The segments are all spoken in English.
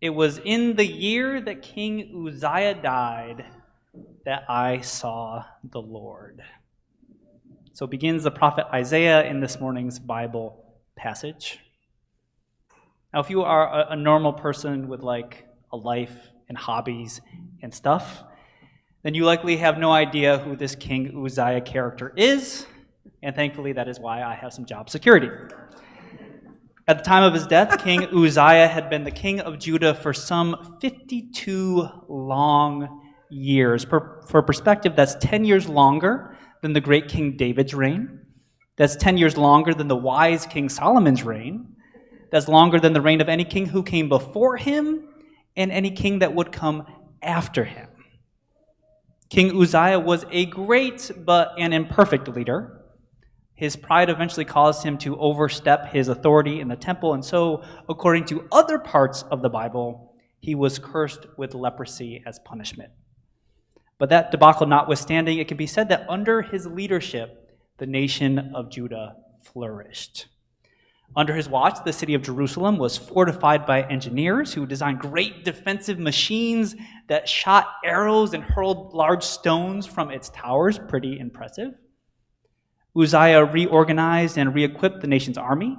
It was in the year that King Uzziah died that I saw the Lord. So begins the prophet Isaiah in this morning's Bible passage. Now, if you are a normal person with like a life and hobbies and stuff, then you likely have no idea who this King Uzziah character is, and thankfully that is why I have some job security. At the time of his death, King Uzziah had been the king of Judah for some 52 long years. For perspective, that's 10 years longer than the great King David's reign. That's 10 years longer than the wise King Solomon's reign. That's longer than the reign of any king who came before him and any king that would come after him. King Uzziah was a great but an imperfect leader. His pride eventually caused him to overstep his authority in the temple, and so, according to other parts of the Bible, he was cursed with leprosy as punishment. But that debacle notwithstanding, it can be said that under his leadership, the nation of Judah flourished. Under his watch, the city of Jerusalem was fortified by engineers who designed great defensive machines that shot arrows and hurled large stones from its towers. Pretty impressive. Uzziah reorganized and re-equipped the nation's army,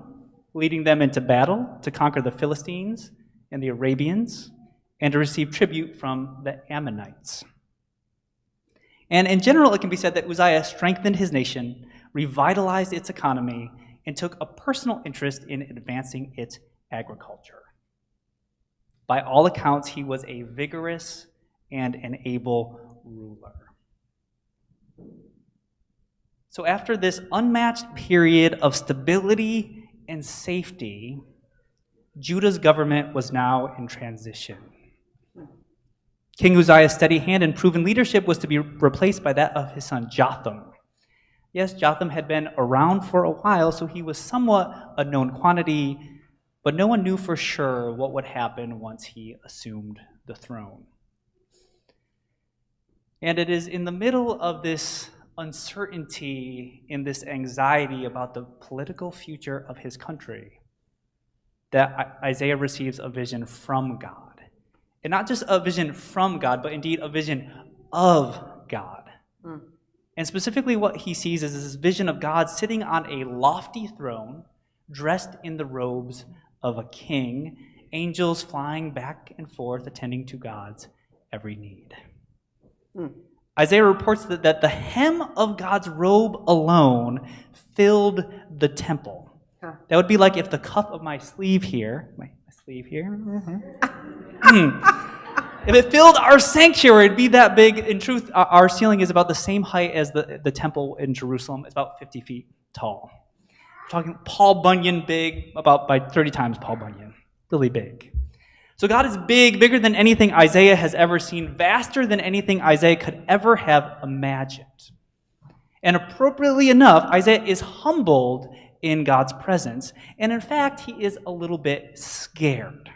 leading them into battle to conquer the Philistines and the Arabians and to receive tribute from the Ammonites. And in general, it can be said that Uzziah strengthened his nation, revitalized its economy, and took a personal interest in advancing its agriculture. By all accounts, he was a vigorous and an able ruler. So after this unmatched period of stability and safety, Judah's government was now in transition. King Uzziah's steady hand and proven leadership was to be replaced by that of his son Jotham. Yes, Jotham had been around for a while, so he was somewhat a known quantity, but no one knew for sure what would happen once he assumed the throne. And it is in the middle of this uncertainty, in this anxiety about the political future of his country, that Isaiah receives a vision from God. And not just a vision from God, but indeed a vision of God. And specifically what he sees is this vision of God sitting on a lofty throne, dressed in the robes of a king, angels flying back and forth, attending to God's every need. Isaiah reports that the hem of God's robe alone filled the temple. That would be like if the cuff of my sleeve here, if it filled our sanctuary, it'd be that big. In truth, our ceiling is about the same height as the temple in Jerusalem. It's about 50 feet tall. We're talking Paul Bunyan big, about by 30 times Paul Bunyan. Really big. So God is big, bigger than anything Isaiah has ever seen, vaster than anything Isaiah could ever have imagined. And appropriately enough, Isaiah is humbled in God's presence. And in fact, he is a little bit scared.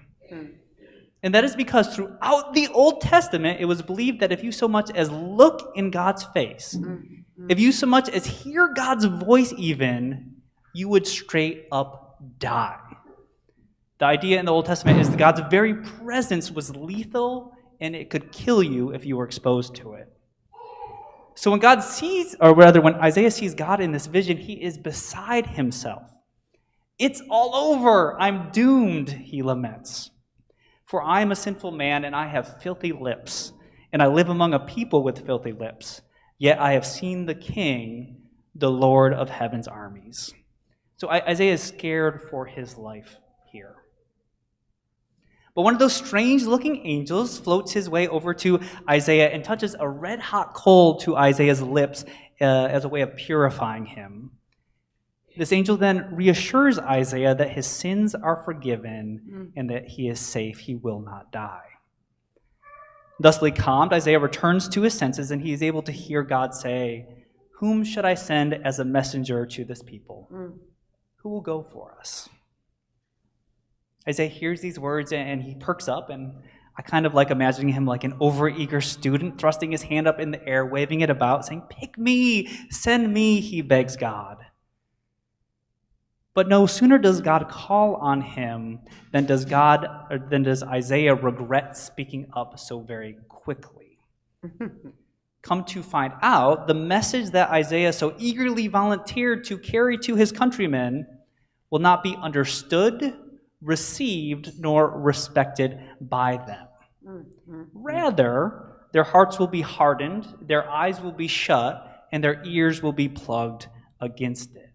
And that is because throughout the Old Testament, it was believed that if you so much as look in God's face, if you so much as hear God's voice even, you would straight up die. The idea in the Old Testament is that God's very presence was lethal and it could kill you if you were exposed to it. So when when Isaiah sees God in this vision, he is beside himself. It's all over. I'm doomed, he laments. For I am a sinful man and I have filthy lips, and I live among a people with filthy lips. Yet I have seen the King, the Lord of heaven's armies. So Isaiah is scared for his life here. But one of those strange-looking angels floats his way over to Isaiah and touches a red-hot coal to Isaiah's lips as a way of purifying him. This angel then reassures Isaiah that his sins are forgiven and that he is safe. He will not die. Thusly calmed, Isaiah returns to his senses and he is able to hear God say, "Whom should I send as a messenger to this people? Who will go for us?" Isaiah hears these words and he perks up, and I kind of like imagining him like an overeager student thrusting his hand up in the air, waving it about, saying, "Pick me, send me," he begs God. But no sooner does God call on him than does Isaiah regret speaking up so very quickly. Come to find out, the message that Isaiah so eagerly volunteered to carry to his countrymen will not be understood, received, nor respected by them. Rather, their hearts will be hardened, their eyes will be shut, and their ears will be plugged against it.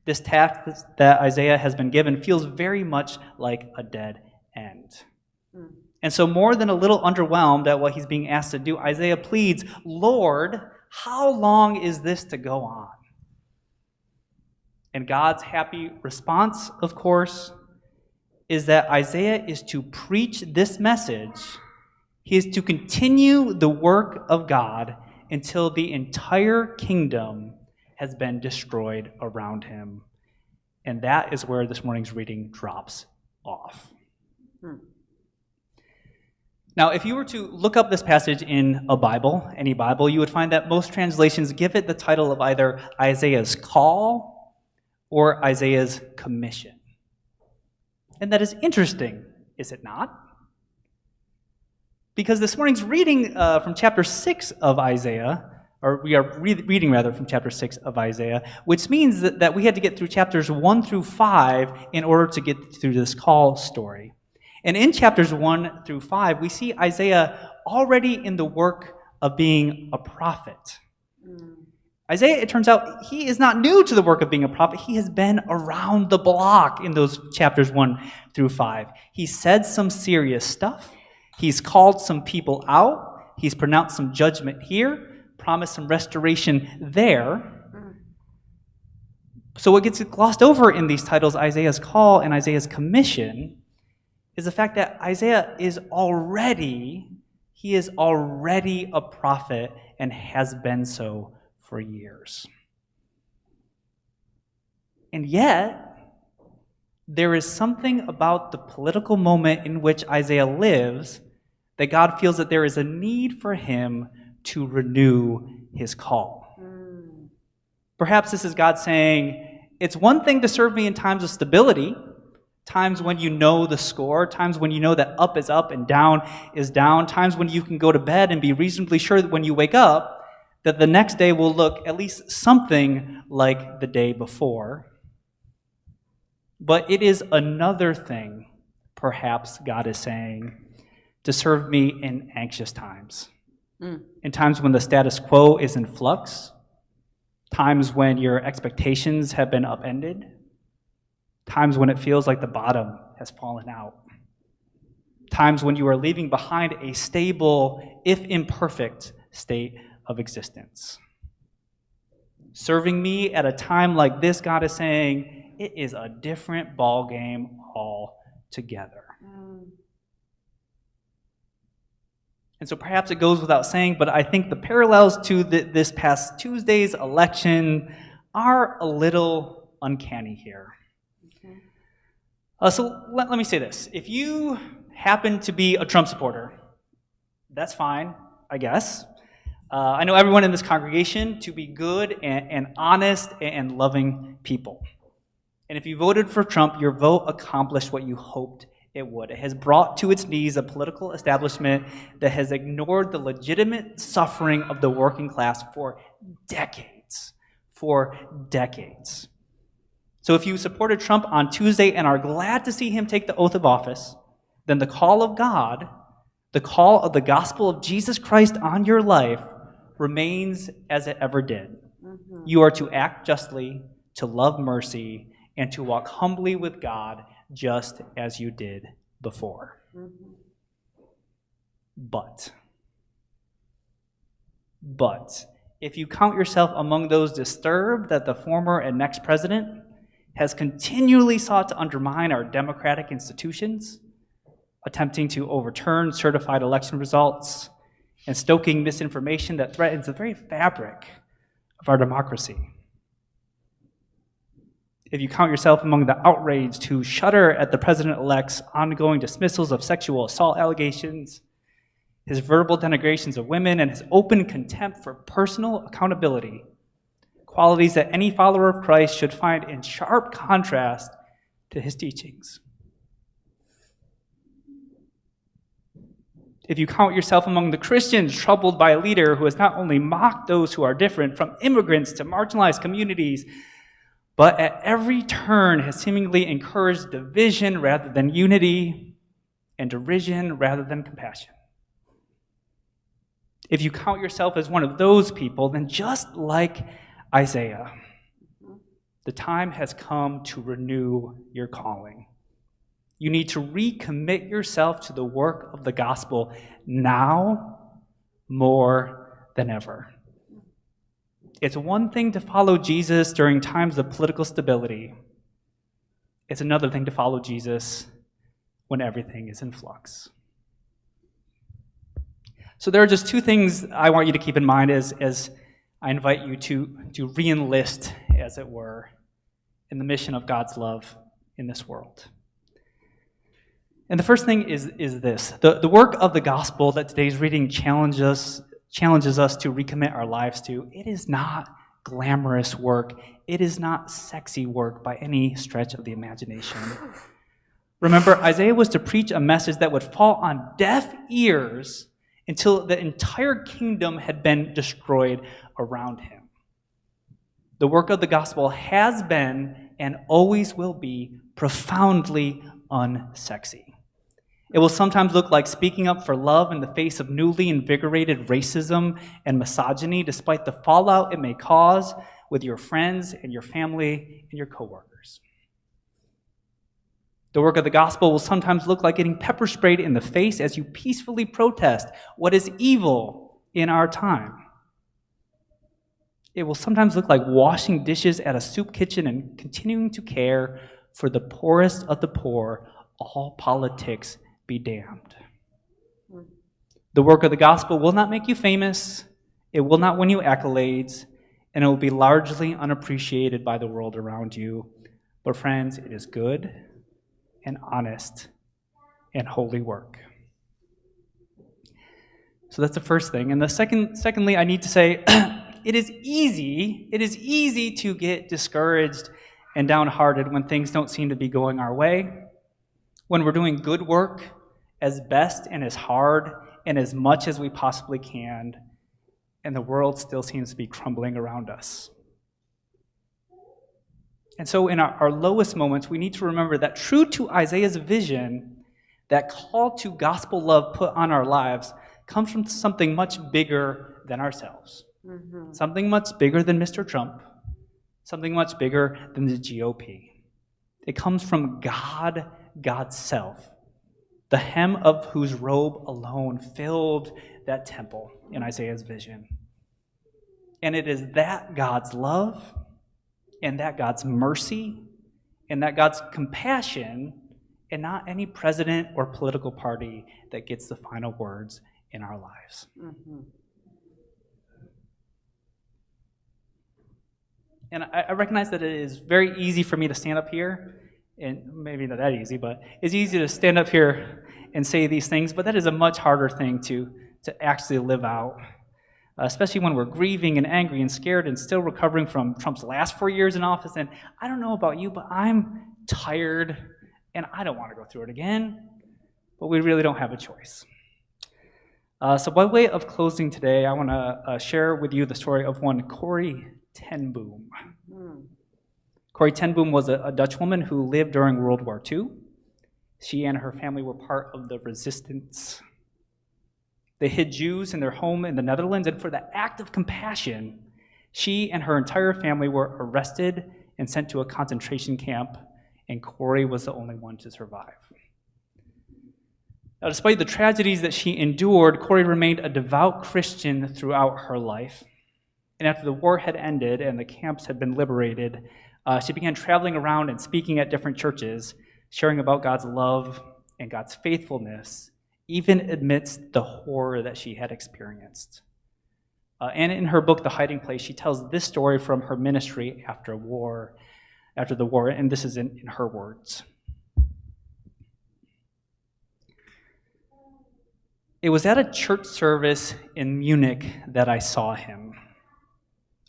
This task that Isaiah has been given feels very much like a dead end. And so more than a little underwhelmed at what he's being asked to do, Isaiah pleads, Lord, how long is this to go on? And God's happy response, of course, is that Isaiah is to preach this message. He is to continue the work of God until the entire kingdom has been destroyed around him. And that is where this morning's reading drops off. Now, if you were to look up this passage in a Bible, any Bible, you would find that most translations give it the title of either Isaiah's call or Isaiah's commission. And that is interesting, is it not? Because this morning's reading from chapter 6 of Isaiah, or we are reading rather from chapter 6 of Isaiah, which means that we had to get through chapters 1 through 5 in order to get through this call story. And in chapters 1 through 5, we see Isaiah already in the work of being a prophet. Isaiah, it turns out, he is not new to the work of being a prophet. He has been around the block in those chapters 1 through 5. He said some serious stuff. He's called some people out. He's pronounced some judgment here, promised some restoration there. So what gets glossed over in these titles, Isaiah's call and Isaiah's commission, is the fact that Isaiah is already a prophet and has been so for years. And yet, there is something about the political moment in which Isaiah lives that God feels that there is a need for him to renew his call. Perhaps this is God saying, it's one thing to serve me in times of stability, times when you know the score, times when you know that up is up and down is down, times when you can go to bed and be reasonably sure that when you wake up, that the next day will look at least something like the day before. But it is another thing, perhaps God is saying, to serve me in anxious times. In times when the status quo is in flux, times when your expectations have been upended, times when it feels like the bottom has fallen out, times when you are leaving behind a stable, if imperfect, state of existence. Serving me at a time like this, God is saying, it is a different ball game altogether. And so perhaps it goes without saying, but I think the parallels to this past Tuesday's election are a little uncanny here. So let me say this. If you happen to be a Trump supporter, that's fine, I guess. I know everyone in this congregation to be good and honest and loving people. And if you voted for Trump, your vote accomplished what you hoped it would. It has brought to its knees a political establishment that has ignored the legitimate suffering of the working class for decades. So if you supported Trump on Tuesday and are glad to see him take the oath of office, then the call of God, the call of the gospel of Jesus Christ on your life remains as it ever did. You are to act justly, to love mercy, and to walk humbly with God just as you did before. But if you count yourself among those disturbed that the former and next president has continually sought to undermine our democratic institutions, attempting to overturn certified election results, and stoking misinformation that threatens the very fabric of our democracy. If you count yourself among the outraged who shudder at the president-elect's ongoing dismissals of sexual assault allegations, his verbal denigrations of women, and his open contempt for personal accountability, qualities that any follower of Christ should find in sharp contrast to his teachings. If you count yourself among the Christians troubled by a leader who has not only mocked those who are different, from immigrants to marginalized communities, but at every turn has seemingly encouraged division rather than unity and derision rather than compassion. If you count yourself as one of those people, then just like Isaiah, the time has come to renew your calling. You need to recommit yourself to the work of the gospel now more than ever. It's one thing to follow Jesus during times of political stability. It's another thing to follow Jesus when everything is in flux. So there are just two things I want you to keep in mind as I invite you to re-enlist, as it were, in the mission of God's love in this world. And the first thing is this. The work of the gospel that today's reading challenges us to recommit our lives to. It is not glamorous work. It is not sexy work by any stretch of the imagination. Remember, Isaiah was to preach a message that would fall on deaf ears until the entire kingdom had been destroyed around him. The work of the gospel has been and always will be profoundly unsexy. It will sometimes look like speaking up for love in the face of newly invigorated racism and misogyny, despite the fallout it may cause with your friends and your family and your coworkers. The work of the gospel will sometimes look like getting pepper sprayed in the face as you peacefully protest what is evil in our time. It will sometimes look like washing dishes at a soup kitchen and continuing to care for the poorest of the poor, all politics be damned. The work of the gospel will not make you famous, it will not win you accolades, and it will be largely unappreciated by the world around you. But friends, it is good and honest and holy work. So that's the first thing. And secondly, I need to say, it is easy to get discouraged and downhearted when things don't seem to be going our way, when we're doing good work as best and as hard and as much as we possibly can, and the world still seems to be crumbling around us. And so in our lowest moments, we need to remember that true to Isaiah's vision, that call to gospel love put on our lives comes from something much bigger than ourselves. Mm-hmm. Something much bigger than Mr. Trump. Something much bigger than the GOP. It comes from God, God's self, the hem of whose robe alone filled that temple in Isaiah's vision. And it is that God's love, and that God's mercy, and that God's compassion, and not any president or political party that gets the final words in our lives. Mm-hmm. And I recognize that it is very easy for me to stand up here, and maybe not that easy, but it's easy to stand up here and say these things, but that is a much harder thing to actually live out, especially when we're grieving and angry and scared and still recovering from Trump's last 4 years in office. And I don't know about you, but I'm tired, and I don't want to go through it again, but we really don't have a choice. So by way of closing today, I want to share with you the story of one Corrie ten Boom. Corrie ten Boom was a Dutch woman who lived during World War II. She and her family were part of the resistance. They hid Jews in their home in the Netherlands, and for the act of compassion, she and her entire family were arrested and sent to a concentration camp, and Corrie was the only one to survive. Now, despite the tragedies that she endured, Corrie remained a devout Christian throughout her life. And after the war had ended and the camps had been liberated, she began traveling around and speaking at different churches, sharing about God's love and God's faithfulness, even amidst the horror that she had experienced. And in her book, The Hiding Place, she tells this story from her ministry after the war, and this is in her words. It was at a church service in Munich that I saw him.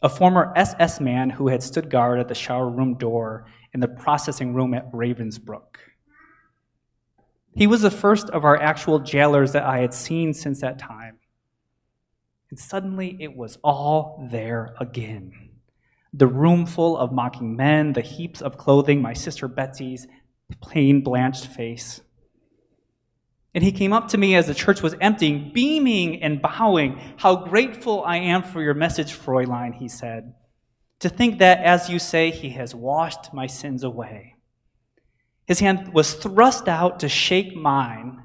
a former SS man who had stood guard at the shower room door in the processing room at Ravensbrück. He was the first of our actual jailers that I had seen since that time. And suddenly it was all there again. The room full of mocking men, the heaps of clothing, my sister Betsy's plain blanched face. And he came up to me as the church was emptying, beaming and bowing. "How grateful I am for your message, Fräulein," he said. "To think that, as you say, he has washed my sins away." His hand was thrust out to shake mine,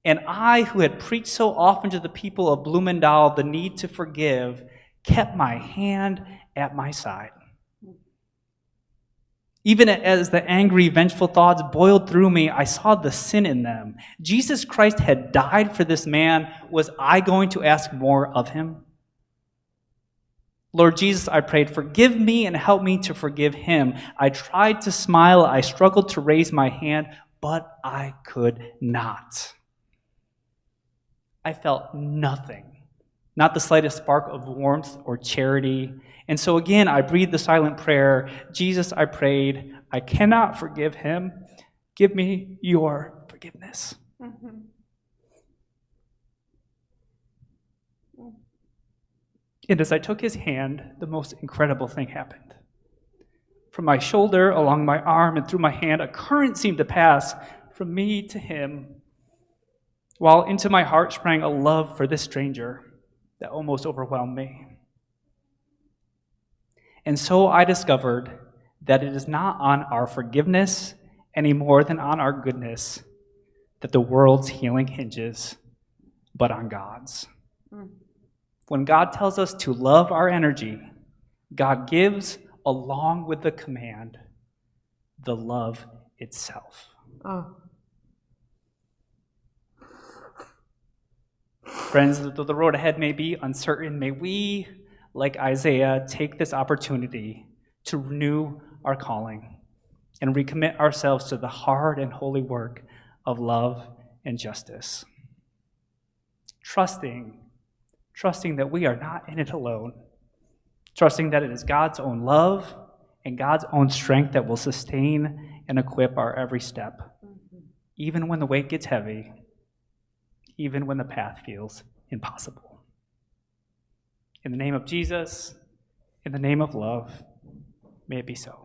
and I, who had preached so often to the people of Bloemendaal the need to forgive, kept my hand at my side. Even as the angry, vengeful thoughts boiled through me, I saw the sin in them. Jesus Christ had died for this man. Was I going to ask more of him? Lord Jesus, I prayed, forgive me and help me to forgive him. I tried to smile. I struggled to raise my hand, but I could not. I felt nothing, not the slightest spark of warmth or charity. And so again, I breathed the silent prayer. Jesus, I prayed, I cannot forgive him. Give me your forgiveness. Mm-hmm. And as I took his hand, the most incredible thing happened. From my shoulder, along my arm, and through my hand, a current seemed to pass from me to him, while into my heart sprang a love for this stranger that almost overwhelmed me. And so I discovered that it is not on our forgiveness any more than on our goodness that the world's healing hinges, but on God's. When God tells us to love our energy, God gives, along with the command, the love itself. Oh. Friends, though the road ahead may be uncertain, may we, like Isaiah, take this opportunity to renew our calling and recommit ourselves to the hard and holy work of love and justice. Trusting that we are not in it alone. Trusting that it is God's own love and God's own strength that will sustain and equip our every step, even when the weight gets heavy, even when the path feels impossible. In the name of Jesus, in the name of love, may it be so.